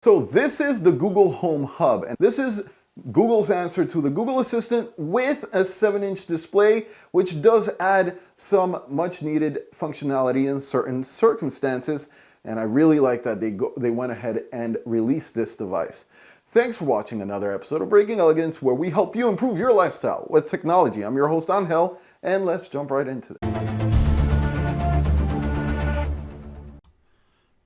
So this is the Google Home Hub, and this is Google's answer to the Google Assistant with a 7-inch display, which does add some much needed functionality in certain circumstances. And I really like that they went ahead and released this device. Thanks for watching another episode of Breaking Elegance, where we help you improve your lifestyle with technology. I'm your host, Angel, and let's jump right into it.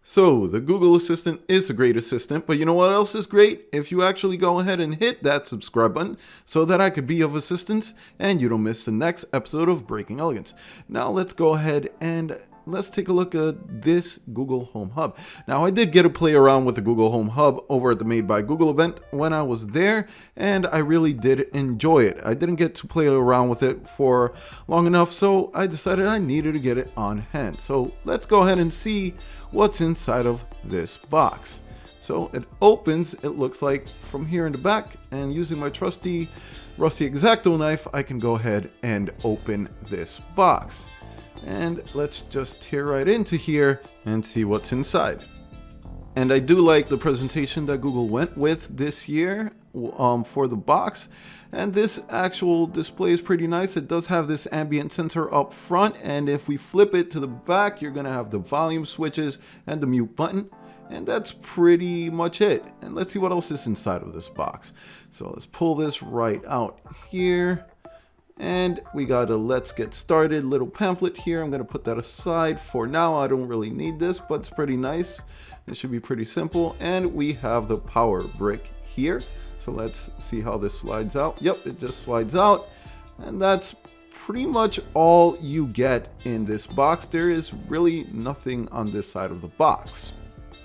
So the Google Assistant is a great assistant, but you know what else is great? If you actually go ahead and hit that subscribe button so that I could be of assistance and you don't miss the next episode of Breaking Elegance. Now let's go ahead and let's take a look at this Google Home Hub. Now I did get to play around with the Google Home Hub over at the Made by Google event when I was there, and I really did enjoy it. I didn't get to play around with it for long enough, so I decided I needed to get it on hand. So let's go ahead and see what's inside of this box. So it opens, it looks like, from here in the back, and using my trusty rusty X-Acto knife, I can go ahead and open this box. And let's just tear right into here and see what's inside. And I do like the presentation that Google went with this year for the box. And this actual display is pretty nice. It does have this ambient sensor up front, and if we flip it to the back, you're gonna have the volume switches and the mute button. And that's pretty much it. And let's see what else is inside of this box. So let's pull this right out here. And we got a let's get started little pamphlet here. I'm going to put that aside for now. I don't really need this, but it's pretty nice. It should be pretty simple. And we have the power brick here. So let's see how this slides out. Yep, it just slides out. And that's pretty much all you get in this box. There is really nothing on this side of the box.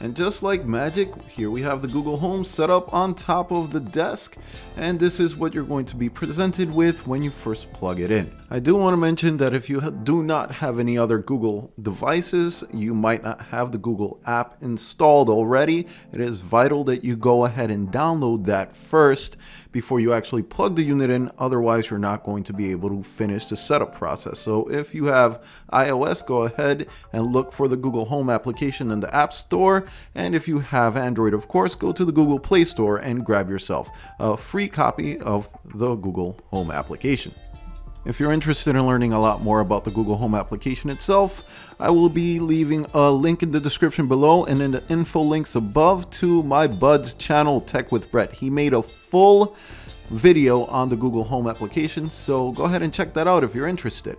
And just like magic, here we have the Google Home set up on top of the desk, and this is what you're going to be presented with when you first plug it in. I do want to mention that if you do not have any other Google devices, you might not have the Google app installed already. It is vital that you go ahead and download that first before you actually plug the unit in, otherwise you're not going to be able to finish the setup process. So if you have iOS, go ahead and look for the Google Home application in the App Store. And if you have Android, of course, go to the Google Play Store and grab yourself a free copy of the Google Home application. If you're interested in learning a lot more about the Google Home application itself, I will be leaving a link in the description below and in the info links above to my bud's channel, Tech with Brett. He made a full video on the Google Home application, so go ahead and check that out if you're interested.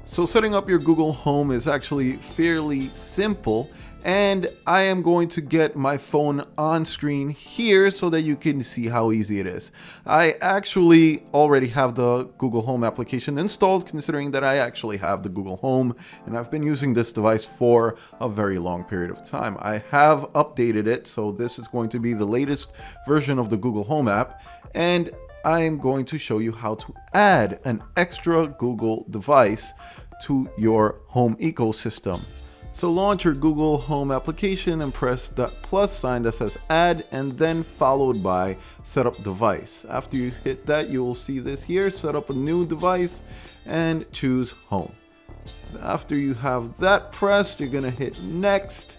So setting up your Google Home is actually fairly simple, and I am going to get my phone on screen here so that you can see how easy it is. I actually already have the Google Home application installed, considering that I actually have the Google Home and I've been using this device for a very long period of time. I have updated it, so this is going to be the latest version of the Google Home app, and I am going to show you how to add an extra Google device to your home ecosystem. So launch your Google Home application and press that plus sign that says add, and then followed by setup device. After you hit that, you will see this here, set up a new device and choose home. After you have that pressed, you're going to hit next,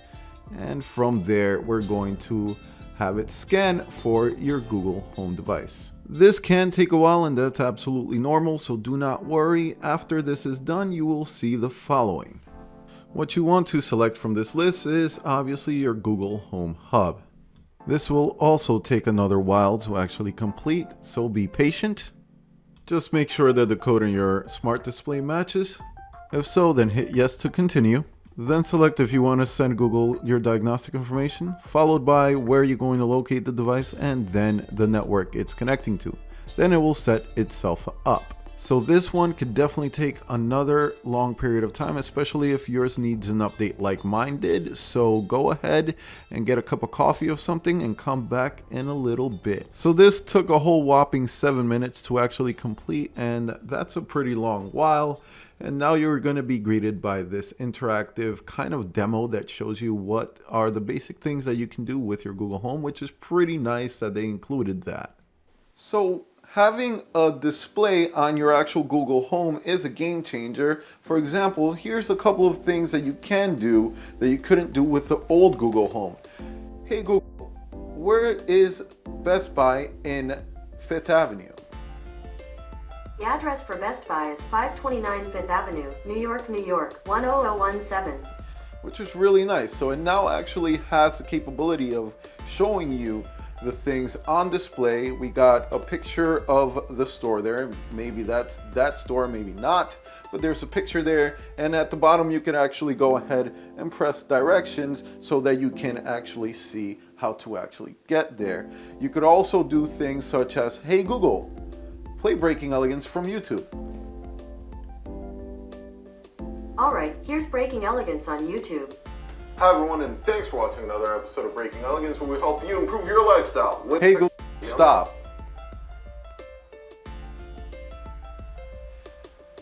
and from there we're going to have it scan for your Google Home device. This can take a while, and that's absolutely normal, so do not worry. After this is done, you will see the following. What you want to select from this list is obviously your Google Home Hub. This will also take another while to actually complete, so be patient. Just make sure that the code in your smart display matches. If so, then hit yes to continue. Then select if you want to send Google your diagnostic information, followed by where you're going to locate the device, and then the network it's connecting to. Then it will set itself up. So this one could definitely take another long period of time, especially if yours needs an update like mine did. So go ahead and get a cup of coffee or something and come back in a little bit. So this took a whole whopping 7 minutes to actually complete, and that's a pretty long while. And now you're going to be greeted by this interactive kind of demo that shows you what are the basic things that you can do with your Google Home, which is pretty nice that they included that. So having a display on your actual Google Home is a game changer. For example, here's a couple of things that you can do that you couldn't do with the old Google Home. Hey Google, where is Best Buy in 5th Avenue? The address for Best Buy is 529 5th Avenue, New York, New York, 10017. Which is really nice. So it now actually has the capability of showing you the things on display. We got a picture of the store there. Maybe that's that store, maybe not, but there's a picture there. And at the bottom, you can actually go ahead and press directions so that you can actually see how to actually get there. You could also do things such as, hey Google, play Breaking Elegance from YouTube. Alright, here's Breaking Elegance on YouTube. Hi everyone, and thanks for watching another episode of Breaking Elegance, where we help you improve your lifestyle with Hey Google, stop.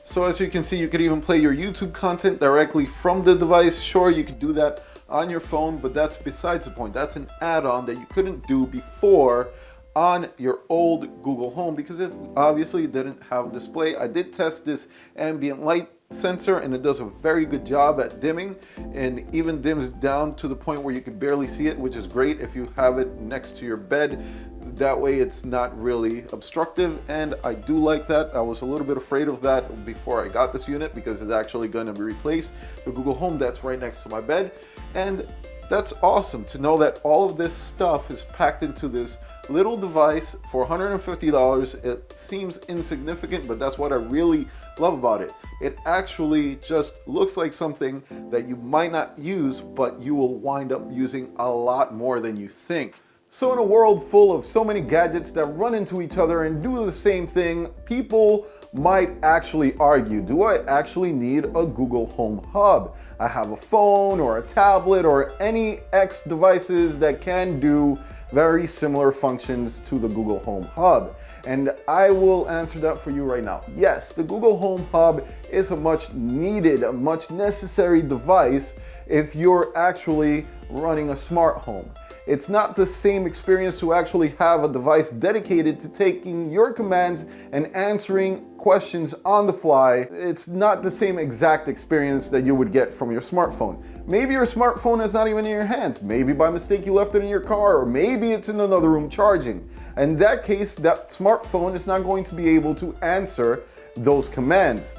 So as you can see, you could even play your YouTube content directly from the device. Sure, you could do that on your phone, but that's besides the point. That's an add-on that you couldn't do before on your old Google Home, because it obviously didn't have a display. I did test this ambient light sensor and it does a very good job at dimming, and even dims down to the point where you can barely see it, which is great if you have it next to your bed. That way it's not really obstructive, and I do like that. I was a little bit afraid of that before I got this unit because it's actually going to replace the Google Home that's right next to my bed. And that's awesome to know that all of this stuff is packed into this little device for $150. It seems insignificant, but that's what I really love about it. It actually just looks like something that you might not use, but you will wind up using a lot more than you think. So in a world full of so many gadgets that run into each other and do the same thing, people might actually argue, do I actually need a Google Home Hub? I have a phone or a tablet or any X devices that can do very similar functions to the Google Home Hub. And I will answer that for you right now. Yes, the Google Home Hub is a much needed, a much necessary device if you're actually running a smart home. It's not the same experience to actually have a device dedicated to taking your commands and answering questions on the fly. It's not the same exact experience that you would get from your smartphone. Maybe your smartphone is not even in your hands. Maybe by mistake you left it in your car, or maybe it's in another room charging. In that case, that smartphone is not going to be able to answer those commands.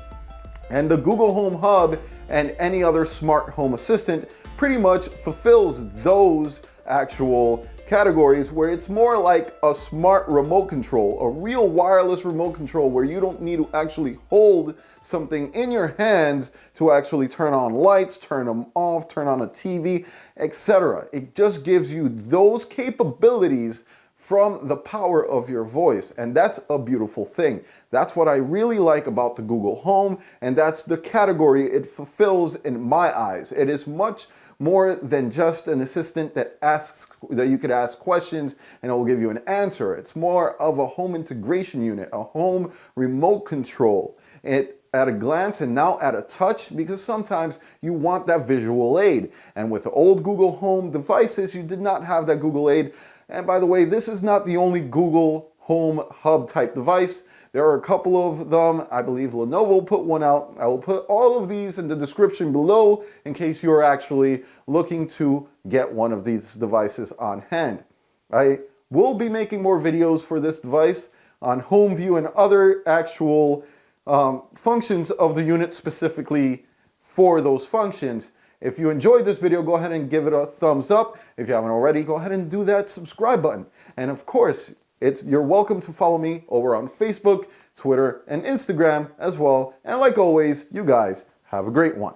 And the Google Home Hub and any other smart home assistant pretty much fulfills those actual categories, where it's more like a smart remote control, a real wireless remote control, where you don't need to actually hold something in your hands to actually turn on lights, turn them off, turn on a TV, etc. It just gives you those capabilities from the power of your voice, and that's a beautiful thing. That's what I really like about the Google Home, and that's the category it fulfills in my eyes. It is much more than just an assistant that you could ask questions and it will give you an answer. It's more of a home integration unit, a home remote control. It at a glance and now at a touch, because sometimes you want that visual aid. And with the old Google Home devices, you did not have that Google aid. And by the way, this is not the only Google Home Hub type device. There are a couple of them. I believe Lenovo put one out. I will put all of these in the description below in case you're actually looking to get one of these devices on hand. I will be making more videos for this device on home view and other actual functions of the unit specifically for those functions. If you enjoyed this video, go ahead and give it a thumbs up. If you haven't already, go ahead and do that subscribe button. And of course, you're welcome to follow me over on Facebook, Twitter, and Instagram as well. And like always, you guys have a great one.